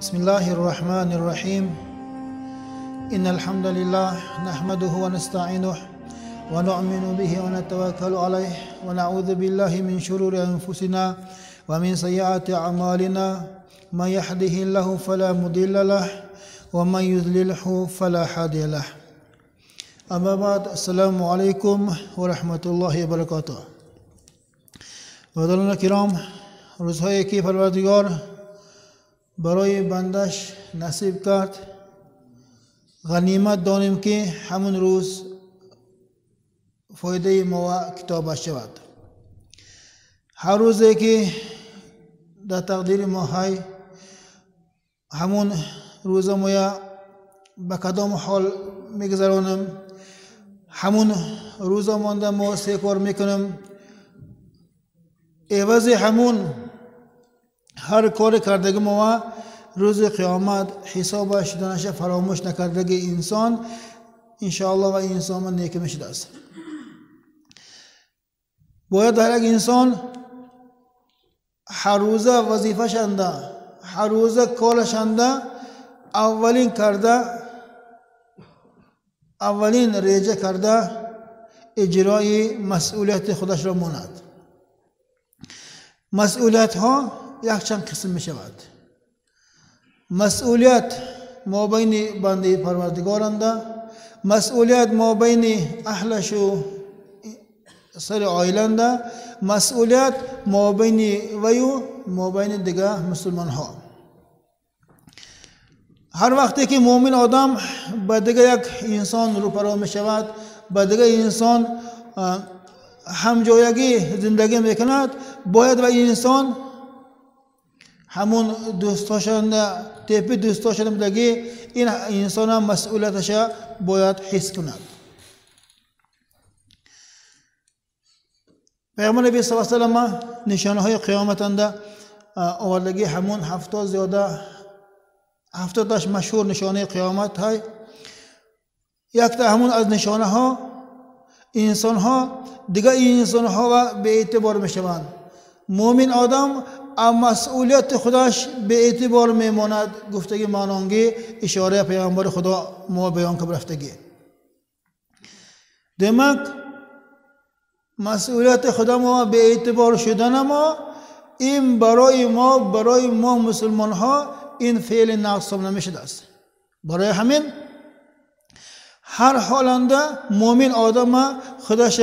بسم الله الرحمن الرحيم إن الحمد لله نحمده ونستعينه ونؤمن به ونتوكل عليه ونعوذ بالله من شرور أنفسنا ومن سيئات أعمالنا من يهده الله فلا مضل له ومن يضلله فلا هادي له أما بعد السلام عليكم ورحمة الله وبركاته برادران کرام، روزهایی که پروردگار برای بندش نصیب کرد غنیمت دانیم که همون روز فایده ما کتابش شود. هر روزی که در تقدیر ما های همون روز ما به کدام حال میگذرانیم، همون روز مانده ما سه کار میکنیم، عوض همون هر کار کردگی ما روز قیامت حسابش دانش فراموش نکردگی انسان انشاءالله و انسان من نیکی میشد است. باید در یک انسان هر روز وظیفه شنده، هر روز کار شنده اولین کرده، اولین ریجه کرده اجرای مسئولیت خودش را ماند. مسئولیت ها یک چند قسم می شود. مسئولیت ما بین بنده پروردگارنده، مسئولیت ما بین اهلش و سر عائلنده، مسئولیت ما بین ویو ما بین دیگه مسلمان ها. هر وقتی که مؤمن آدم با دیگه یک انسان روپرو می شود، با دیگه انسان همجایگی زندگی میکند، باید و انسان همون دوستاشنده تیپی دوستاشنده بودگی این انسان هم مسئولیتش باید حس کند. پیامبر نبی صلی الله علیه و سلم نشانه های قیامت انده آوردگی همون 70 زیاده 70 مشهور نشانه قیامت های. یک تا همون از نشانه ها انسان ها دیگه انسان ها به اعتبار میشوند. مؤمن آدم مسئولیت خودش به اعتبار میماند. گفتگی مانانگی اشاره پیامبر خدا ما بیان که رفتگی. دمک مسئولیت خدا ما به اعتبار شدن ما این برای ما مسلمان ها این فعل ناقص نمیشه است. برای همین هر حالنده مؤمن آدم خودش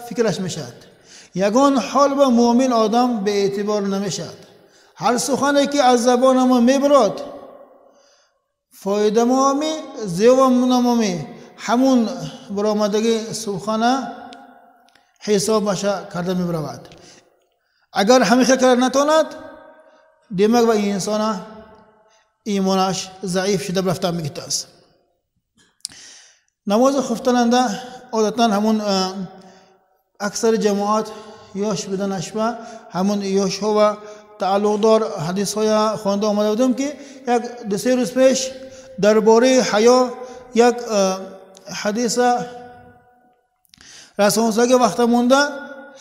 فکرش میشد. یگان حال با مؤمن آدم به اعتبار نمیشد. هر سخنی که از زبان ما میبرد فایده ما می زیوم نمی همون برآمدگی سخن حسابش کرده میبرود. اگر همیشه کار نتواند دماغ و انسان ایمانش ضعیف شده رفته میگیره است. نماز خفتننده عادتا همون اکثر جماعت یاش بدن اشبه همون یاش ها و تعلق دار حدیث های خوانده آمده بودم که یک دو سه روز پیش درباره حیا یک حدیث رسول که وقت مونده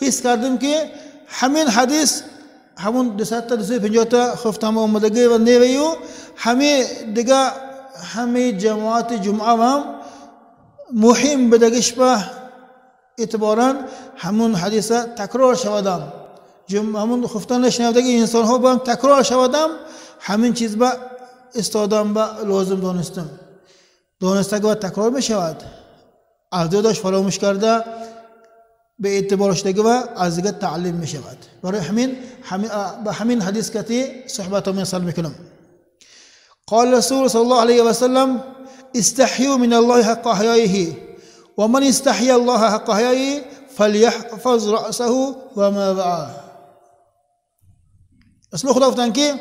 حس کردم که همین حدیث همون 200 تا 250 تا خفتم آمدگی و نیویو همه دیگه همه جماعت جمعه هم مهم بدگیش به اعتباراً همون حدیث تکرار شودم. همون خفتن شنودگی انسان ها با هم تکرار شودم همین چیز با استادم با لازم دانسته که تکرار می شود. از داداش فراموش کرده به اعتبار شدگی و از دیگه تعلیم می شود. برای همین حدیث کتی صحبت می سال میکنم. قال رسول صلی الله علیه و سلم استحیوا من الله حق حیائه و من استحی الله حق حیائه فلیحفظ رأسه و ما وعاه. اصلا خدا گفتن که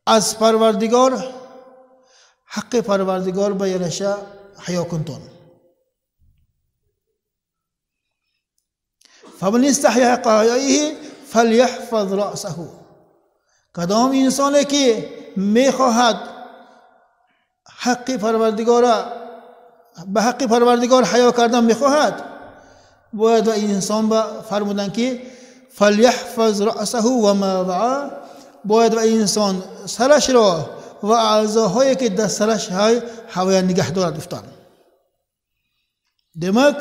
از پروردگار حق پروردگار بیانش حیا کنتون. فمن استحی حق حیائه فلیحفظ رأسه. کدام انسانی که میخواهد حق پروردگار به حق پروردگار حیا کردن میخواهد باید و انسان با فرمودن که فلیحفظ رأسه و ما وعا، باید و انسان سرش را و اعضاهایی که در سرش های هوای نگه دارد گفتن. دمک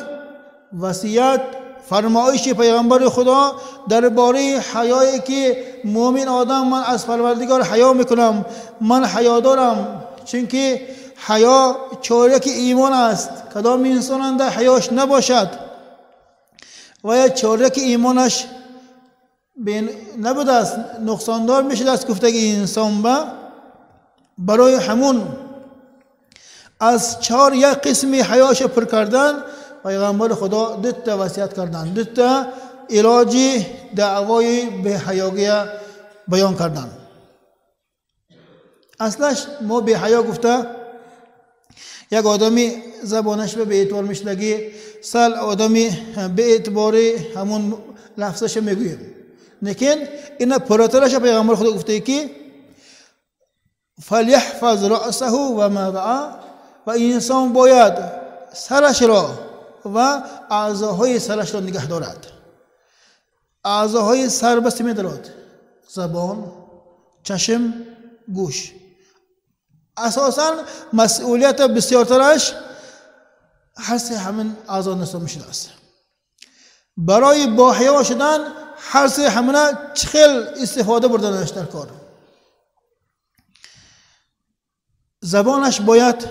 وصیت فرمایش پیغمبر خدا درباره حیایی که مؤمن آدم من از پروردگار حیا میکنم، من حیا دارم، چونکه حیا چهاررکه ایمان است. کدام انسان اندر حیاش نباشد و یا چهاررکه ایمانش نبوده است، نقصاندار میشد از گفتگی انسان. برای همون از چهار یک قسم حیاش پر کردن پیغمبر خدا دو وصیت کردن، دو علاج دعوای به حیاگی بیان کردن. اصلش ما به حیا گفته یک آدمی زبانش به اعتبار میشنگی، سال آدمی به اعتبار همون لفظش میگویم. لیکن این پراترش پیغمبر خدا گفته که فلیحفظ رأسه و ما وعا، و انسان باید سرش را و اعضاهای سرش را نگه دارد. اعضاهای سر بسته می دارد: زبان، چشم، گوش. اساساً مسئولیت بسیارترش هر سه همین اعضا نصب میشده است. برای با حیا شدن هر سه همین چخیل استفاده بردنش در کار. زبانش باید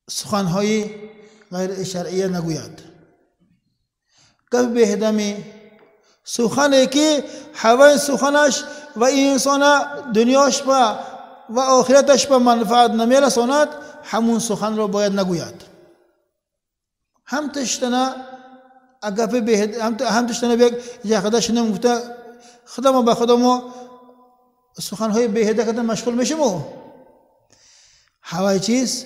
سخنهای غیر شرعی نگوید. گفت بهدمی سخنی که هوای سخنش و انسان دنیاش و آخرتش به منفعت نمیرساند، همون سخن را باید نگوید. هم تشتنه اگه به هم تشتنه بیگ یخداش نمیگفته خدا ما به خدا ما سخنهای بهده کردن مشغول میشیم. هوای چیز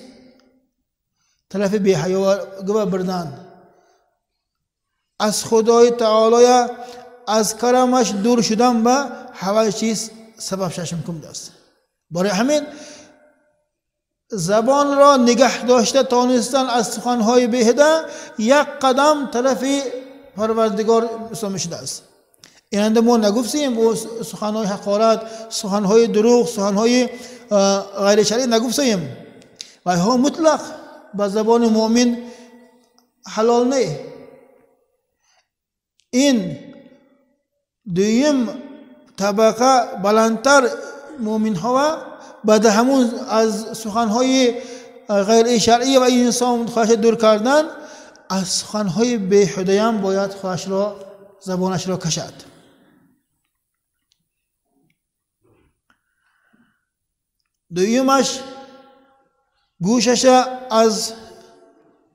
طرف بی حیا گوه بردن، از خدای تعالی از کرمش دور شدن به هوای چیز سبب ششم کم دست. برای همین زبان را نگه داشته تانستن از سخنهای بهده یک قدم طرف پروردگار مسلم شده است. ایننده ما نگفتیم او سخنهای حقارت، سخنهای دروغ، سخنهای غیر شرعی نگفتیم و ها مطلق با زبان مؤمن حلال نه. این دویم طبقه بلندتر مؤمن ها بعد همون از سخنهای غیر شرعی و انسان خواهش دور کردن، از سخنهای بیهوده هم باید خواهش را زبانش را کشد. دویمش گوشش از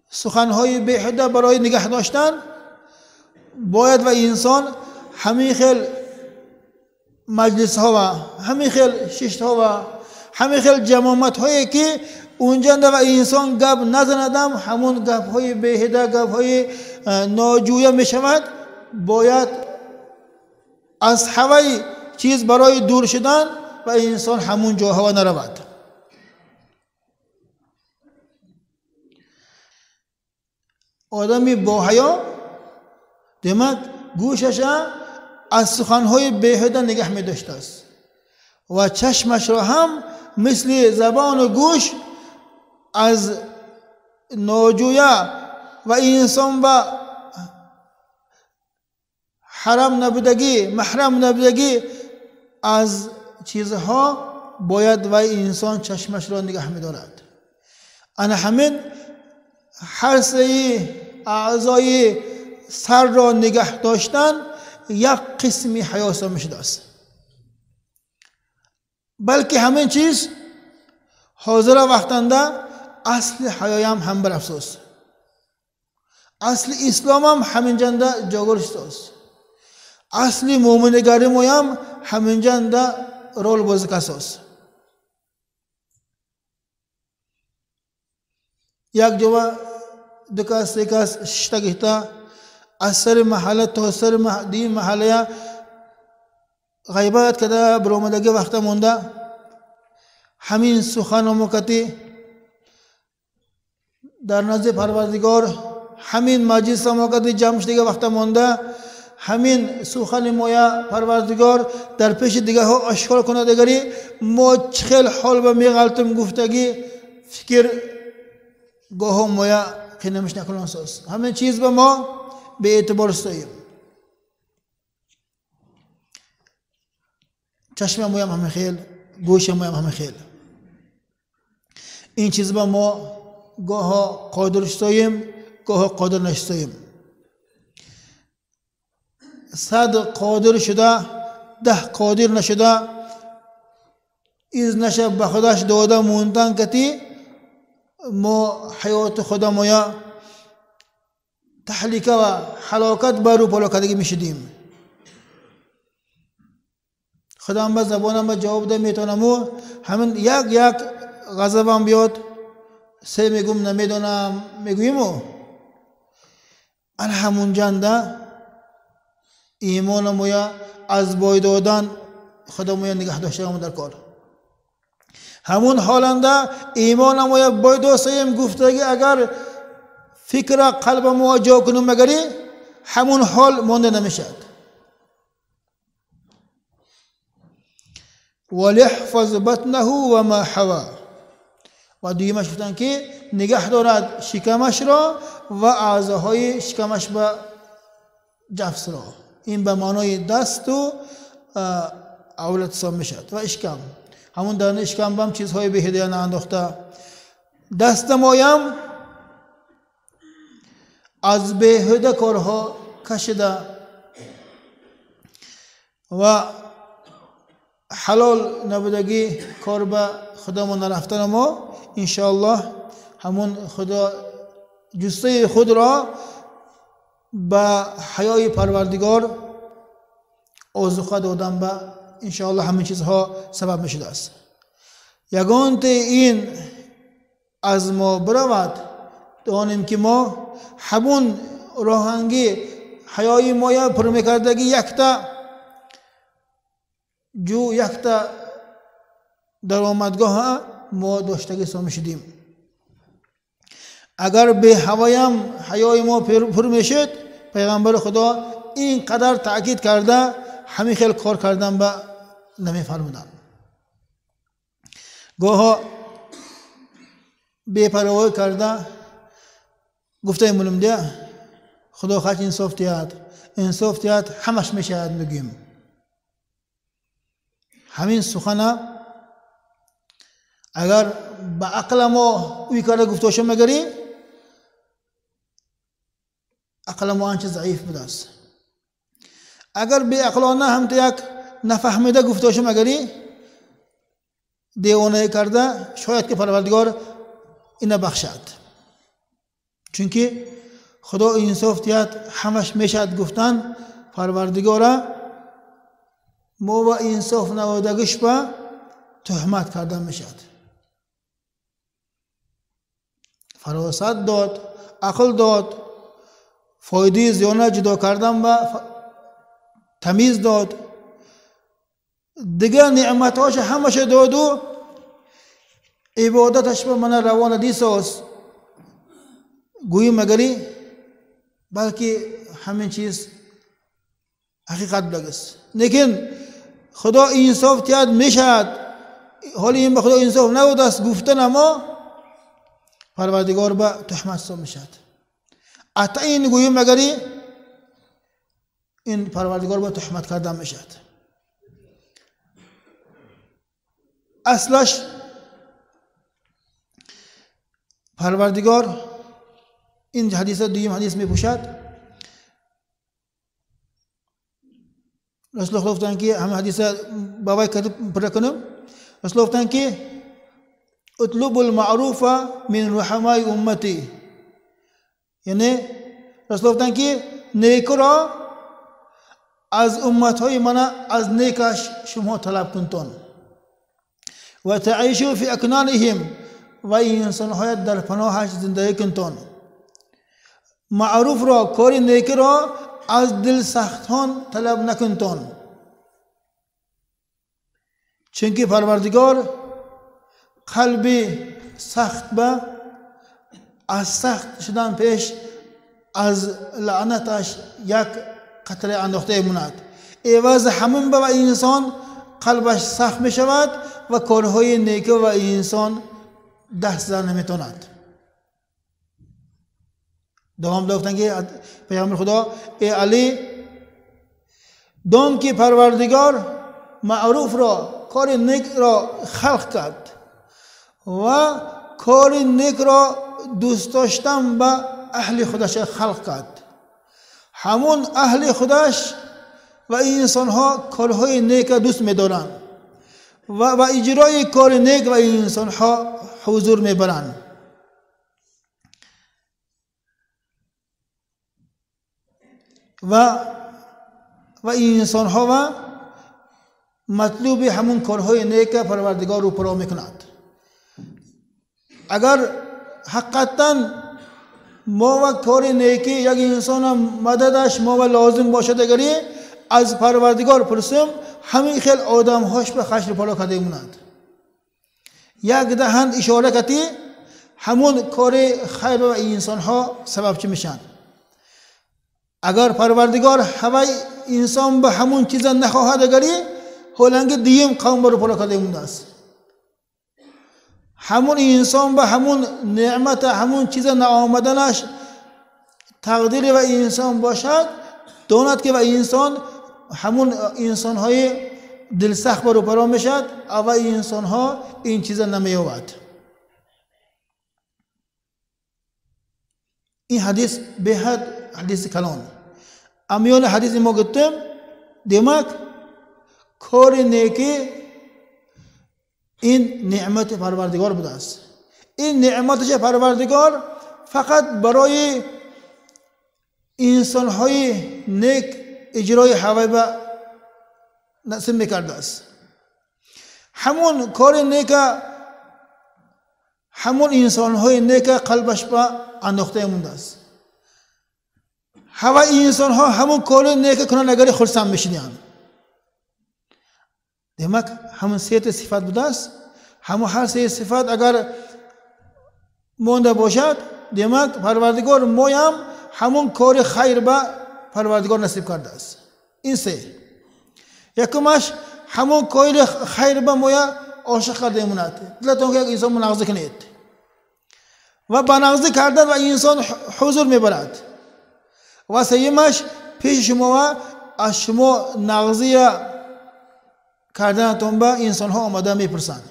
سخنهای بیهوده برای نگه داشتن باید و انسان همین خیل مجلس ها و همین خیل ششت ها و همین خیل جماعت هایی که اونجا و انسان گپ نزندم، همون گپ های بیهوده، گپ های ناجویا می شود، باید از هوای چیز برای دور شدن و انسان همون جا هوا نرود. آدمی با حیا دمک گوشش از سخنهای بیهوده نگه می داشته است و چشمش را هم مثل زبان و گوش از ناجویا و انسان و حرام نبودگی، محرم نبودگی از چیزها باید و انسان چشمش را نگه می دارد. انا همین هر سه اعضای سر را نگه داشتن یک قسمی حیا میشده است. بلکه همین چیز حاضر وقتنده اصل حیا هم بر افسوس، اصل اسلام هم همین جنده جاگرشت است، اصل مومنگری ما هم همین جنده رول بازی است. یک جوا دو کس یک کس شتا گیتا از سر محله تا سر دی محله غیبت کده برآمدگی وقت مونده، همین سخن و مکتی در نزد پروردگار، همین مجلس و مکتی جمع شدگی وقت مونده، همین سخن مویا پروردگار در پیش دیگه ها آشکار کنه دگری ما چخل حال و میغلطم گفتگی فکر گاه مویا که نمش نکنن ساز همین چیز به ما به اعتبار استاییم چشم مویا همه خیل گوش مویا همه خیل این چیز به ما گاه قادر استاییم گاه قادر نشتاییم 100 قادر شده 10 قادر نشده از نشه به خودش داده موندن کتی ما حیات خودم یا تحلیک و حلاکت برو پلاکدگی میشدیم خودم به زبانم به جواب ده میتونم همین یک غضبم بیاد سه میگم نمیدونم میگویم همون جنده ایمان مویا از بای دادن خدا مویا نگه داشته همون در کار همون حالنده ایمان مویا بای داشتیم گفتگی اگر فکر قلب مویا جا کنم مگری همون حال مانده نمیشد ولیحفظ بطنه و ما حوا و دیمش گفتن که نگه دارد شکمش را و اعضاهای شکمش به جفس را این به معنای دست و عورت سام میشد و اشکم همون در اشکم بم چیزهای به هدیه انداخته دست مایم از بیهوده کارها کشیده و حلال نبودگی کار به خودمون نرفتن ما انشاءالله همون خدا جسته خود را به حیای پروردگار آذوقه دادن به انشاءالله همین چیزها سبب میشده است یگانت این از ما برود دانیم که ما همون راهنگی حیای ما پر میکردگی یکتا جو یکتا درآمدگاه ما داشتگی سامی شدیم اگر به هوایم حیای ما پر میشد پیغمبر خدا این قدر تأکید کرده همین خیلی کار کردن به نمیفرمودن گاه بی‌پروايی کرده گفته ایمونم ده خدا خواهد انصاف تیاد همش میشه میگیم همین سخنه اگر با عقل ما اوی کاره گفتوشه مگری عقل ما آنچه ضعیف بوده است اگر بی عقلانه هم یک نفهمیده گفتوشه مگری دیوانه کرده شاید که پروردگار اینه بخشد چونکه خدا انصاف تیاد همش میشد گفتن پروردگاره ما با انصاف نوادگش با تهمت کردن میشد فراست داد عقل داد فایده زیانه جدا کردن با تمیز داد دیگه نعمتاش همش داد و عبادتش به من روان دیساز گویی مگری بلکه همین چیز حقیقت بگست لیکن خدا انصاف تیاد میشد حالی این به خدا انصاف نبود است گفتن اما پروردگار به تهمت سا میشد حتی این گویی مگری این پروردگار به تهمت کردن میشد اصلش پروردگار این حدیث دویم حدیث میپوشد رسول الله گفتن که همه حدیث بابای کتب پر کنم رسول الله گفتن که اطلب المعروف من رحمای امتی یعنی رسول الله گفتن که نیک را از امتهای من از نیکش شما طلب کنتون و تعیشوا فی اکنانهم و این انسانهای در پناهش زندگی کنتون معروف را کاری نیک را از دل سختان طلب نکنتون چونکه پروردگار قلب سخت به از سخت شدن پیش از لعنتش یک قطره انداخته ماند. عوض همون به انسان قلبش سخت می شود و کارهای نیک و انسان دست زن نمیتواند. دوام گفتن که پیامبر خدا ای علی دان که پروردگار معروف را کار نیک را خلق کرد و کار نیک را دوست داشتن به اهل خودش خلق کرد. همون اهل خودش و انسان ها کارهای نیک دوست می‌دارند و اجرای کار نیک و انسان ها حضور می‌برند. و انسان ها و مطلوب همون کارهای نیک پروردگار رو پرا می‌کند. اگر حقیقتاً ما و کار نیکی یک انسان مددش ما و لازم باشد، اگری از پروردگار پرسیم همین خیل آدم هاش به خشم پالا کرده مونند. یک دهند اشاره کتی همون کار خیر و انسان ها سبب چی میشن. اگر پروردگار هوای انسان به همون چیز نخواهد، اگری هولنگ دیم قوم برو پالا کرده مونده است. همون انسان به همون نعمت همون چیز نآمدنش تقدیر و انسان باشد، داند که و انسان همون انسان های دل سخت برو پرا میشد و انسان ها این چیز نمی‌یابد. این حدیث بهد حدیث کلان. امیان حدیث ما گفتم دماغ کار نیکی این نعمت پروردگار بوده است. این نعمتش پروردگار فقط برای انسان های نیک اجرای حوایب نصب میکرده است. همون کار نیک همون انسان های نیک قلبش با انداخته مونده است. هوای انسان ها همون کار نیک کنن اگر خرسند میشدند. دماغ همون سه صفات بوده است. همون هر سه صفات اگر مونده باشد، دماغ پروردگار مویم همون کار خیر با پروردگار نصیب کرده است. این سه. یکمش همون کار خیر با مویا عاشق کرده مونند. دلتون که یک انسان مناقضه کنید و بناقضه کردن و انسان حضور میبرد. و سیمش پیش شما از شما ناقضی کردنتون با انسان ها آمده میپرسند.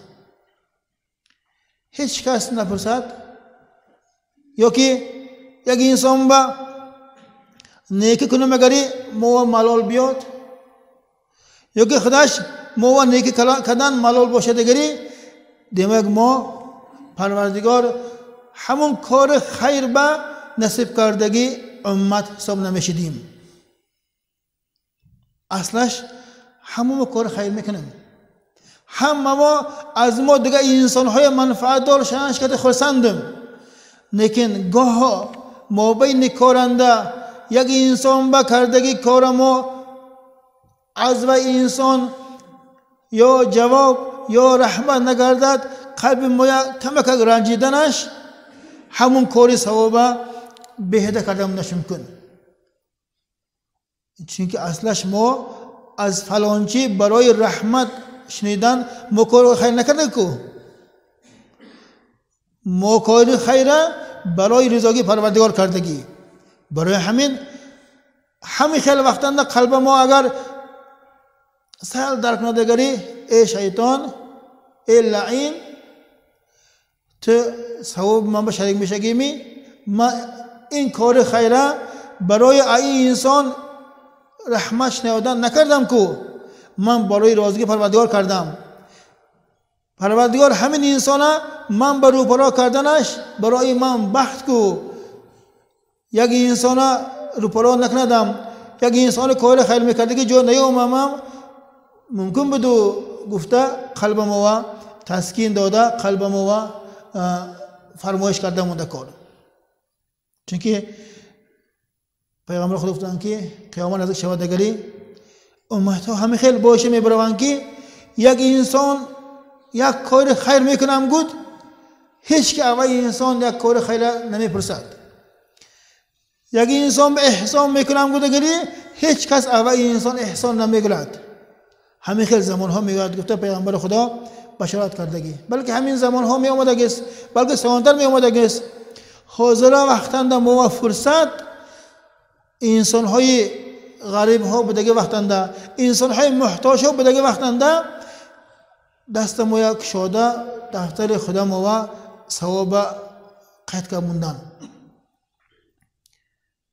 هیچ کس نپرسد یا که یک انسان با نیکی کنه مگری مو ملال بیاد یا که خودش مو نیکی کردن ملال باشه دیگری، دماغ ما پروردگار همون کار خیر با نصیب کردگی امت حساب نمیشدیم. اصلش همون کار خیر میکنیم. ما از ما دیگه انسان های منفعت دار شنش که خرسندم، لیکن گاه ما بین کارنده یک انسان با کردگی کار ما از و انسان یا جواب یا رحمت نگردد، قلب ما کمک رنجیدنش همون کاری ثوابه بهده کردم نشمکن. چونکه اصلش ما از فلانچی برای رحمت شنیدن ما کار خیر نکرده کو. ما کار خیره برای رضاگی پروردگار کردگی. برای همین خیلی وقتا قلب ما اگر سهل درک ندگری، ای شیطان ای لعین تو ثواب من به شریک میشگیمی، ما این کار خیره برای این انسان رحمت شنیدن نکردم کو، من برای رازگی پروردگار کردم. پروردگار همین انسان من برو پرا کردنش برای من بخت کو. یک انسان رو پرا نکردم، یک انسان کار خیر میکرده که جو نیومم ممکن بدو گفته قلب ما تسکین داده، قلب ما فرمایش کرده مونده کار. چونکه پیغمبر خدا گفتن که قیامت نزدیک شود دگری امت ها همه خیلی باشه میبروند که یک انسان یک کار خیر میکنم گود، هیچ که اول انسان یک کار خیر نمیپرسد. یک انسان به احسان میکنم گفتگیری هیچ کس اول انسان احسان نمیگوید. همین خیلی زمان ها میگوید گفته پیامبر خدا بشارت کردگی، بلکه همین زمان ها می آمده است، بلکه سانتر می آمده است. حاضر وقتند ما فرصت انسان های غریب ها بدگی وقتند، انسان های محتاج ها بدگی وقتند، دست ما یک شاده دفتر خدا ما ثواب قید که موندن،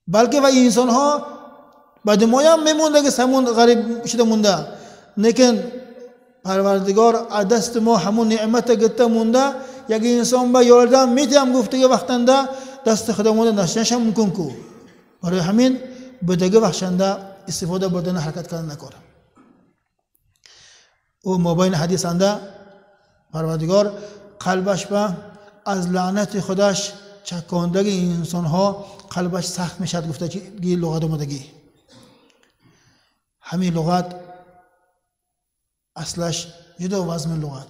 بلکه و انسان ها بعد ما هم میمونده که همون غریب شده مونده، لیکن پروردگار از دست ما همون نعمت گرفته مونده. یک انسان با یاردم میتیم گفته که وقتنده دست خدا مونده نشنش هم ممکن کو، برای همین بدگه بخشنده استفاده بردن حرکت کردن نکاره. او مابین حدیث انده پروردگار قلبش به از لعنت خودش چکاندگی انسان ها قلبش سخت میشد. گفته که لغت اومدگی همین لغت اصلش جدا وزن لغت.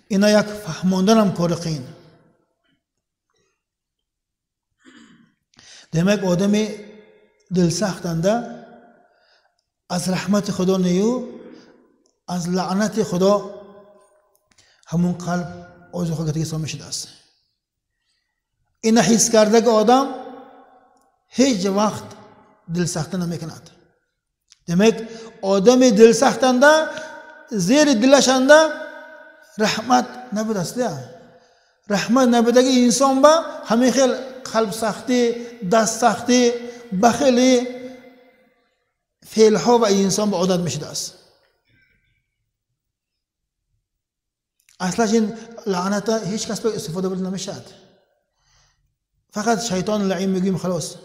اینا یک فهماندن هم کارقین. demek آدمی دل سختنده از رحمت خدا نیو، از لعنت خدا همون قلب آزوخه گرفتگی سامی شده است. این حس کرده که آدم هیچ وقت دل سخته نمیکند. demek آدم دل سختنده زیر دلشنده رحمت نبود است. رحمت نبودگی انسان با همین خیل قلب سختی، دست سختی، بخیلی فعل ها و انسان به عادت میشده است. اصلا این لعنت هیچ کس به استفاده برده نمیشد، فقط شیطان لعین میگیم خلاص.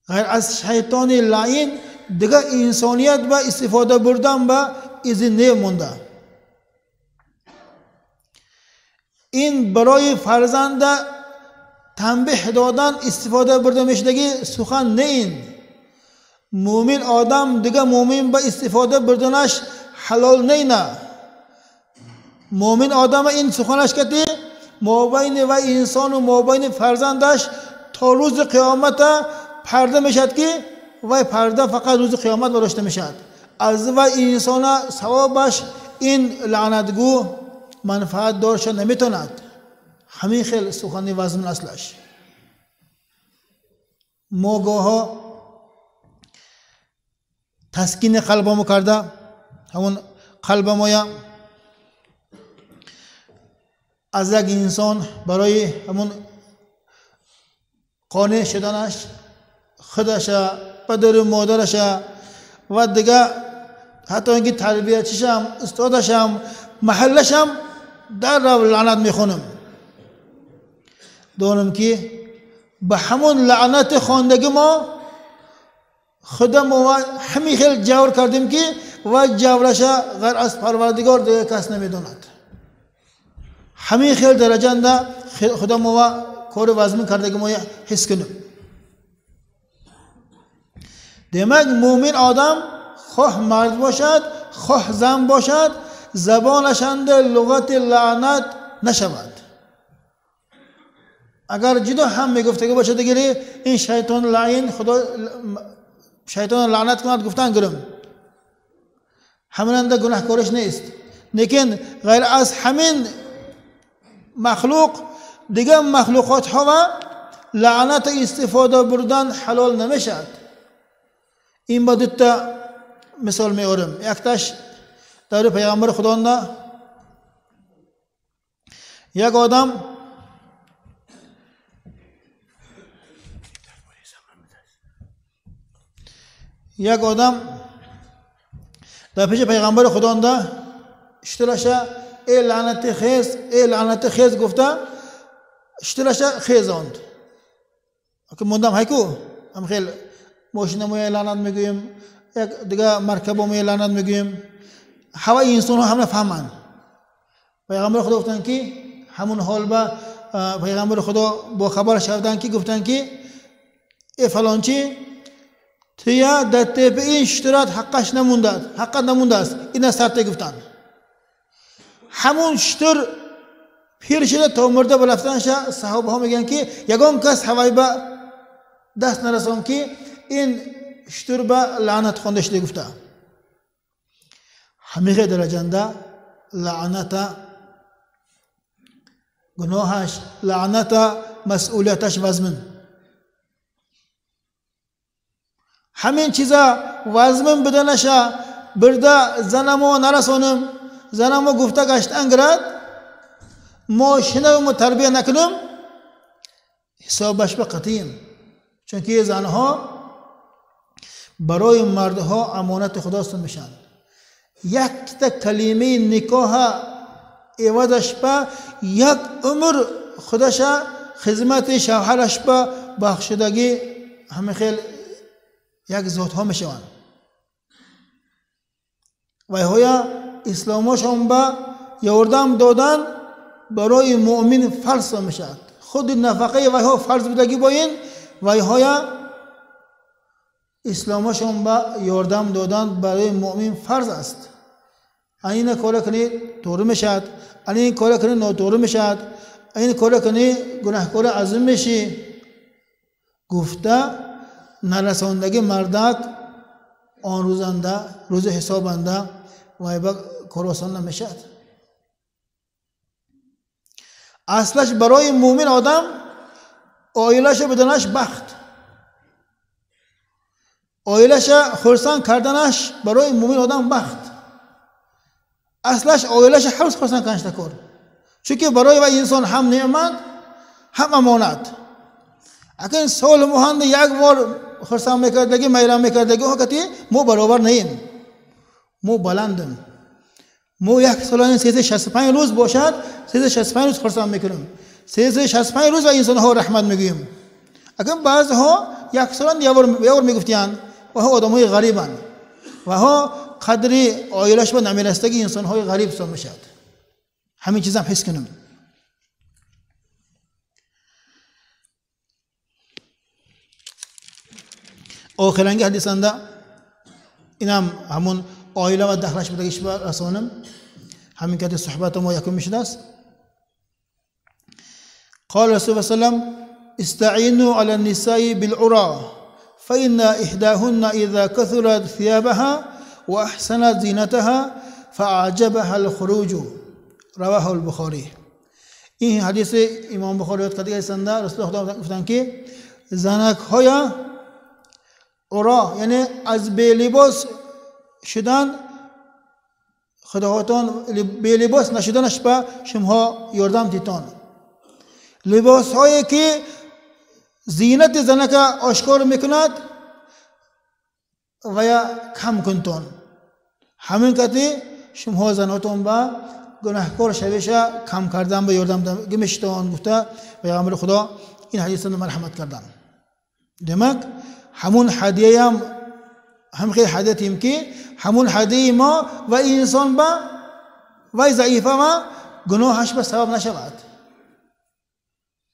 غیر از شیطان لعین دیگه انسانیت با استفاده بردن با اذن نمونده. این برای فرزند تنبیه دادن استفاده برده میشدگی سخن نه. این مومن آدم دیگه مومن با استفاده بردنش حلال نه. مومن آدم این سخنش کتی مابین و انسان و مابین فرزندش تا روز قیامت پرده میشد که و پرده فقط روز قیامت براشته میشد. از و انسان ثوابش این لعنتگو منفعت دارش نمیتوند. همین خیلی سخنی وزن اصلش. ما گاها تسکین قلبمو کرده، همون قلب ما از یک انسان برای همون قانع شدنش خودش، پدر و مادرش و دیگه حتی اینکه تربیتشم، استادشم، محلشم در رو لعنت میخونم. دانم که به همون لعنت خواندگی ما خودم و همین خیلی جور کردیم که و جورش غیر از پروردگار دیگه کس نمیدوند. همین خیلی درجه انده خودم و کار وزمین کردگی ما حس کنم. demek مومن آدم خواه مرد باشد خواه زن باشد زبانشند لغت لعنت نشود. اگر جدا هم میگفته که باشه دیگری این شیطان لعین خدا شیطان لعنت کند گفتن گرم همیننده گناهکارش نیست. لیکن غیر از همین مخلوق دیگه مخلوقات ها و لعنت استفاده بردن حلال نمیشد. این با دوتا مثال میارم. یکتاش در پیغمبر خدا نه یک آدم در پیش پیغمبر خدا نه اشتراشه ای لعنت خیز گفته اشتراشه خیزاند که موندم هایکو هم خیلی ماشینمو لعنت میگویم یک دیگه مرکبمو لعنت میگویم. هوای انسان ها همه فهمن. پیغمبر خدا گفتن که همون حال با پیغمبر خدا با خبر شدن که گفتن که ای فلانچی تیا در تیپ این اشتراط حقش نمونده است. این سرته گفتن همون شتر پیر شده تا مرده برفتنش صحابه ها میگن که یگان کس هوای به دست نرسان که این شتر به لعنت خونده شده گفته. همه درجنده لعنت گناهش، لعنت مسئولیتش وزمن. همین چیزا وزمن بدنشا برده زنمو نرسانم، زنمو گفته گشت انگرد ما شنوم و تربیه نکنم حسابش به قطعیم. چون که زنها برای مردها امانت خداست میشن. یک تا کلمه نکاح عوضش به یک عمر خودش خدمت شوهرش به بخشیدگی همه خیل یک ذات ها میشوند. و های اسلامشان به یاردم دادن برای مؤمن فرض میشد. خود نفقه و ها فرض بودگی با این و های اسلامشان به یاردم دادن برای مؤمن فرض است. این کار کنی طور میشد، این کار کنی ناطور میشد، این کار کنی گناهکار عظیم میشی. گفته نرساندگی مردک آن روزنده روز حسابنده و با کار آسان نمیشد. اصلش برای مومن آدم آیلش بدنش بخت، آیلش خرسان کردنش برای مومن آدم بخت. اصلش آیلش هر روز خرسان کنش نکن، چون که برای و انسان هم نعمت هم امانت. اگر سال مهند یک بار خرسان میکردگی میرام میکردگی وقتی مو برابر نیم، مو بلندم. مو یک سال 365 روز باشد 365 روز خرسان میکنیم، 365 روز و انسان ها رحمت میگوییم. اگر بعض ها یک سال یه میگفتیان و ها آدم های غریبن و ها قدری آیلش به نمیرستگی انسان های غریب سام میشد. همین چیز هم حس کنیم. آخرانگی حدیثنده اینم همون آیله و دخلش بدگیش به رسانم. همین که صحبت ما یکم میشد است. قال رسول الله صلی الله علیه و سلم استعینوا علی النساء بالعرى فإن إحداهن إذا كثرت ثيابها وأحسنت زينتها فأعجبها الخروج. رواه البخاری. این حدیث امام بخاری رو کردی هستند. رسول الله خدا گفتند که زنک های عرا یعنی از بی لباس شدن خداوندان بی لباس نشدنش به شما یاردم دیتان. لباس هایی که زینت زنک آشکار میکند و یا کم کنتون. همین کتی شما زناتون با گناهکار شویشه کم کردن به یاردم گمشتان گفته و یا امر خدا این حدیث رو مرحمت کردن. دمک همون هدیه هم خیلی هدیتیم که همون هدیه ما و انسان با و ضعیفه ما گناهش به سبب نشود.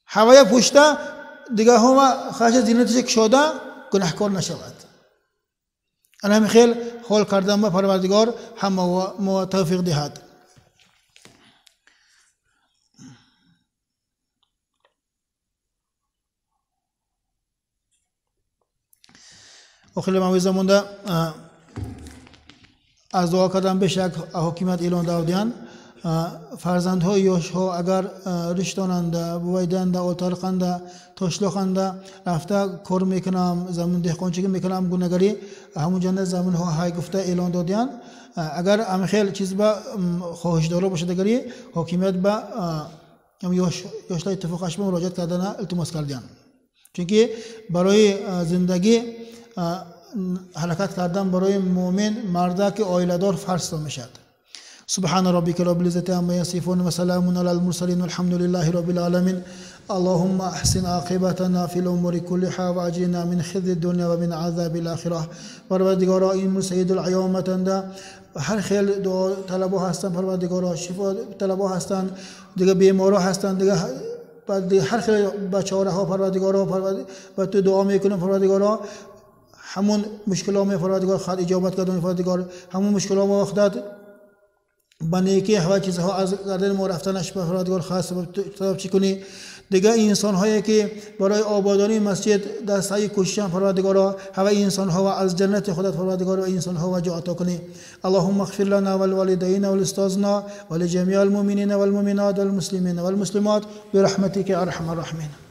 هوای پوشته دیگه هم خواهش زینتش کشوده گناهکار نشود. انا هم خیلی حال کردم به پروردگار هم ما توفیق دهد. آخر موعظه مونده از دعا کردن به شک حکومت اعلان دادن فرزندها یاشها اگر رشتاننده بویدنده آتالقنده تاشلاخنده رفته کار میکنم زمین دهقانچگی میکنم گونهگری همون جنده زمین ها های گفته اعلان دادن. اگر هم خیلی چیز با خواهش داره باشه دگری حکومت با هم یاشلا اتفاقش به مراجعت کردن التماس کردن. چون برای زندگی حرکت کردن برای مؤمن مرده که عائله دار فرض میشد. سبحان ربك رب العزة عما يصفون وسلام على المرسلين والحمد لله رب العالمين. اللهم احسن عاقبتنا في الامور كلها واجرنا من خزي الدنيا ومن عذاب الاخره. پروردگارا این سید العیامتنده هر خیل دعا طلبها هستند، پروردگارا شفا طلبها هستند، دیگه بیمارا هستند، دیگه هر خیل بچه‌ها ها پروردگارا و تو دعا میکنم پروردگارا همون مشکلات پروردگار خود اجابت کردن پروردگار همون مشکلات وقت بنیکی هوا چیزها از گردن ما رفتنش به پروردگار خاص سبب چی کنی. دیگه انسان هایی که برای آبادانی مسجد در سعی کوششن پروردگارا همه انسان ها و از جنت خودت پروردگار و انسان ها و جا عطا کنی. اللهم اغفر لنا والوالدین والاستاذنا ولجميع المؤمنین والمؤمنات والمسلمین والمسلمات برحمتك ارحم الراحمین.